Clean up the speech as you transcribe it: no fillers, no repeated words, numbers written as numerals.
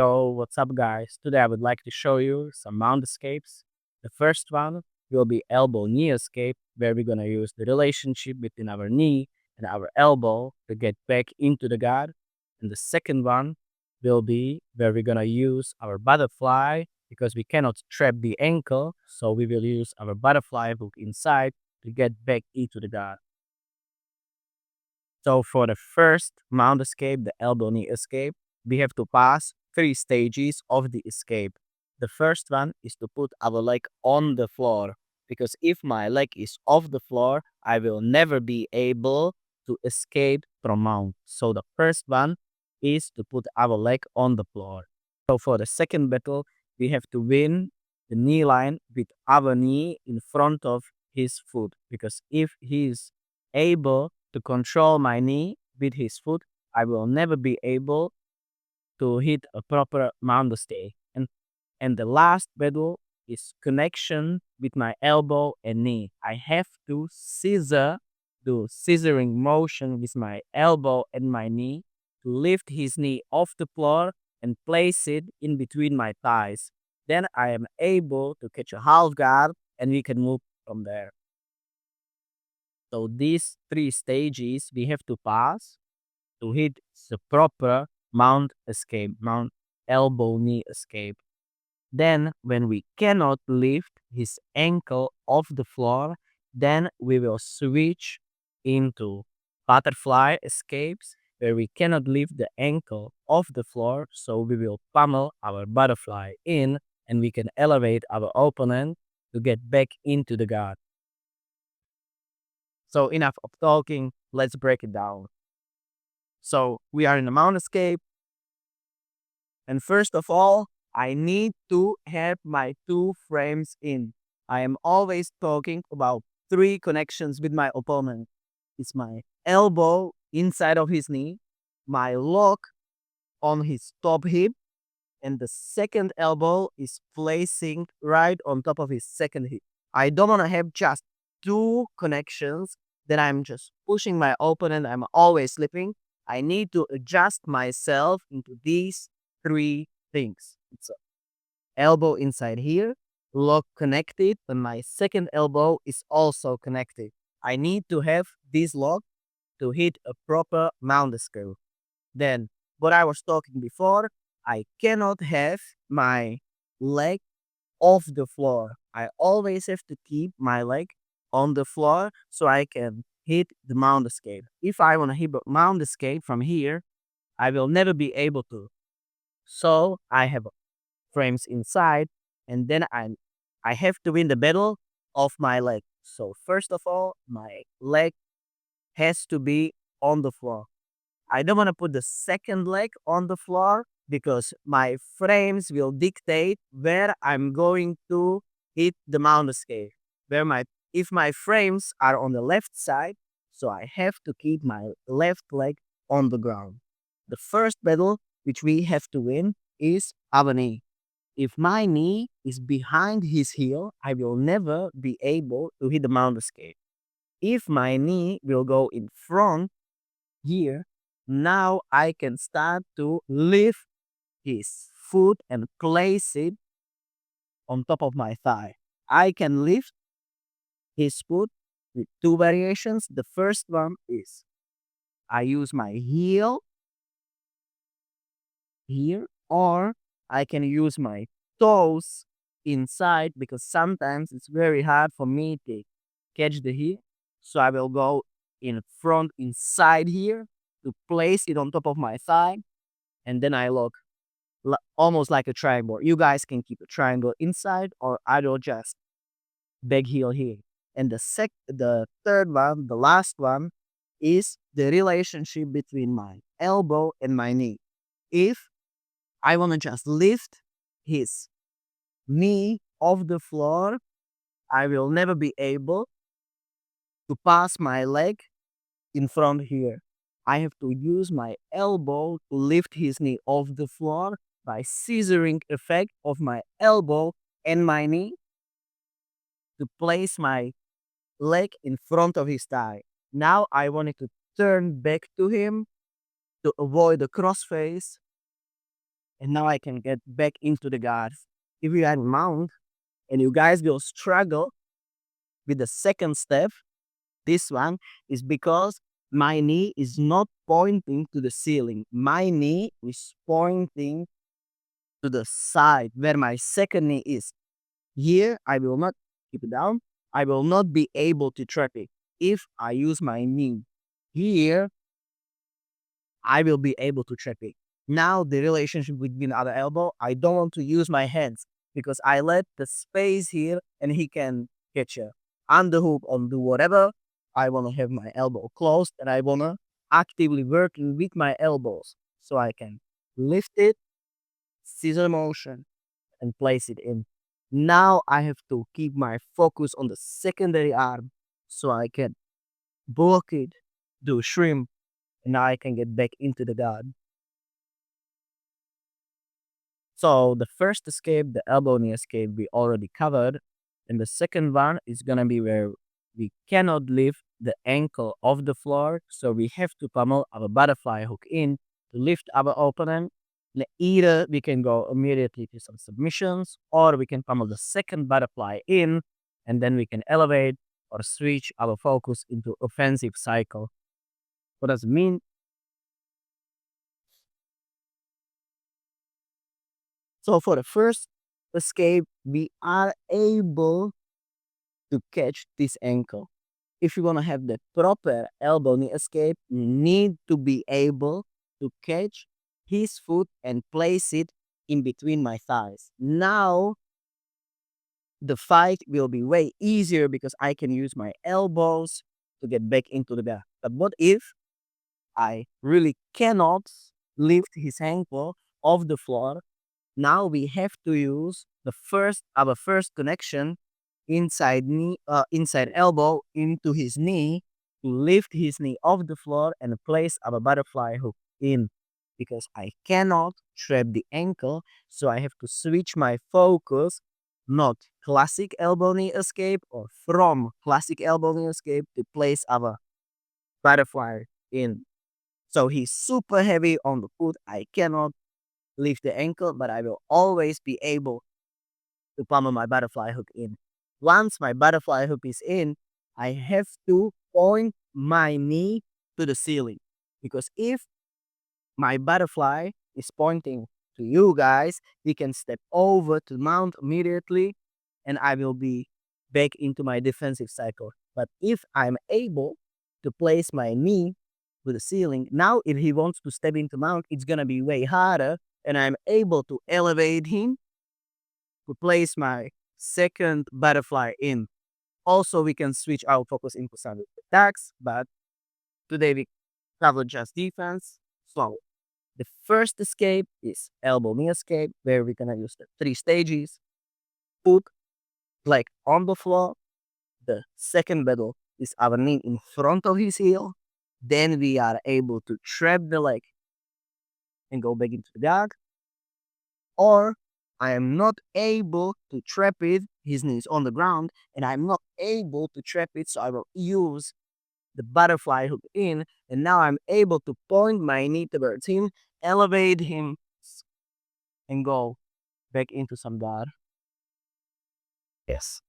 So what's up guys? Today I would like to show you some mount escapes. The first one will be elbow knee escape, where we're gonna use the relationship between our knee and our elbow to get back into the guard. And the second one will be where we're gonna use our butterfly because we cannot trap the ankle, so we will use our butterfly hook inside to get back into the guard. So for the first mount escape, the elbow knee escape, we have to pass 3 stages of the escape. The first one is to put our leg on the floor, because if my leg is off the floor, I will never be able to escape from mount. So the first one is to put our leg on the floor. So for the second battle, we have to win the knee line with our knee in front of his foot, because if he's able to control my knee with his foot, I will never be able to hit a proper mount stay. And the last battle is connection with my elbow and knee. I have to do scissoring motion with my elbow and my knee to lift his knee off the floor and place it in between my thighs. Then I am able to catch a half guard and we can move from there. So these 3 stages we have to pass to hit the proper mount escape, mount elbow knee escape. Then when we cannot lift his ankle off the floor, then we will switch into butterfly escapes where we cannot lift the ankle off the floor, so we will pummel our butterfly in and we can elevate our opponent to get back into the guard. So enough of talking, let's break it down. So we are in the mount escape. And first of all, I need to have my 2 frames in. I am always talking about 3 connections with my opponent. It's my elbow inside of his knee, my lock on his top hip, and the second elbow is placing right on top of his second hip. I don't want to have just 2 connections that I'm just pushing my opponent. I'm always slipping. I need to adjust myself into these 3 things. It's a elbow inside here, lock connected, and my second elbow is also connected. I need to have this lock to hit a proper mount escape. Then, what I was talking before, I cannot have my leg off the floor. I always have to keep my leg on the floor so I can hit the mount escape. If I want to hit a mount escape from here, I will never be able to. So I have frames inside, and then I have to win the battle of my leg. So first of all, my leg has to be on the floor. I don't want to put the second leg on the floor because my frames will dictate where I'm going to hit the mount escape. If my frames are on the left side, so I have to keep my left leg on the ground. The first battle which we have to win is our knee. If my knee is behind his heel, I will never be able to hit the mount escape. If my knee will go in front here, now I can start to lift his foot and place it on top of my thigh. I can lift his foot with 2 variations. The first one is I use my heel here, or I can use my toes inside because sometimes it's very hard for me to catch the heel. So I will go in front inside here to place it on top of my thigh, and then I look almost like a triangle. You guys can keep a triangle inside, or I will just big heel here. And the third one, the last one, is the relationship between my elbow and my knee. If I want to just lift his knee off the floor, I will never be able to pass my leg in front here. I have to use my elbow to lift his knee off the floor by scissoring effect of my elbow and my knee to place my leg in front of his thigh. Now I wanted to turn back to him to avoid the crossface and now I can get back into the guard. If you are in mount and you guys will struggle with the second step, this one is because my knee is not pointing to the ceiling. My knee is pointing to the side where my second knee is. Here, I will not keep it down. I will not be able to trap it. If I use my knee here, I will be able to trap it. Now, the relationship between the other elbow, I don't want to use my hands because I let the space here and he can catch a underhook or do whatever. I want to have my elbow closed and I want to actively working with my elbows so I can lift it, scissor motion, and place it in. Now I have to keep my focus on the secondary arm so I can block it, do shrimp, and now I can get back into the guard. So the first escape, the elbow knee escape, we already covered. And the second one is gonna be where we cannot lift the ankle off the floor. So we have to pummel our butterfly hook in to lift our opponent. And either we can go immediately to some submissions, or we can pummel the second butterfly in, and then we can elevate or switch our focus into offensive cycle. What does it mean? So for the first escape, we are able to catch this ankle. If you want to have the proper elbow knee escape, you need to be able to catch his foot and place it in between my thighs. Now the fight will be way easier because I can use my elbows to get back into the back. But what if I really cannot lift his ankle off the floor? Now we have to use our first connection inside elbow into his knee to lift his knee off the floor and place our butterfly hook in because I cannot trap the ankle, so I have to switch my focus, not classic elbow knee escape or from classic elbow knee escape to place our butterfly in. So he's super heavy on the foot. I cannot lift the ankle, but I will always be able to pummel my butterfly hook in. Once my butterfly hook is in, I have to point my knee to the ceiling. Because if my butterfly is pointing to you guys, you can step over to mount immediately and I will be back into my defensive cycle. But if I'm able to place my knee to the ceiling, now if he wants to step into mount, it's going to be way harder and I'm able to elevate him to place my second butterfly in. Also, we can switch our focus into some attacks, but today we cover just defense. So the first escape is elbow knee escape, where we're gonna use the 3 stages. Put leg on the floor. The second battle is our knee in front of his heel. Then we are able to trap the leg and go back into the guard. Or I am not able to trap it, his knee is on the ground, and I'm not able to trap it, so I will use the butterfly hook in, and now I'm able to point my knee towards him, elevate him, and go back into some guard. Yes.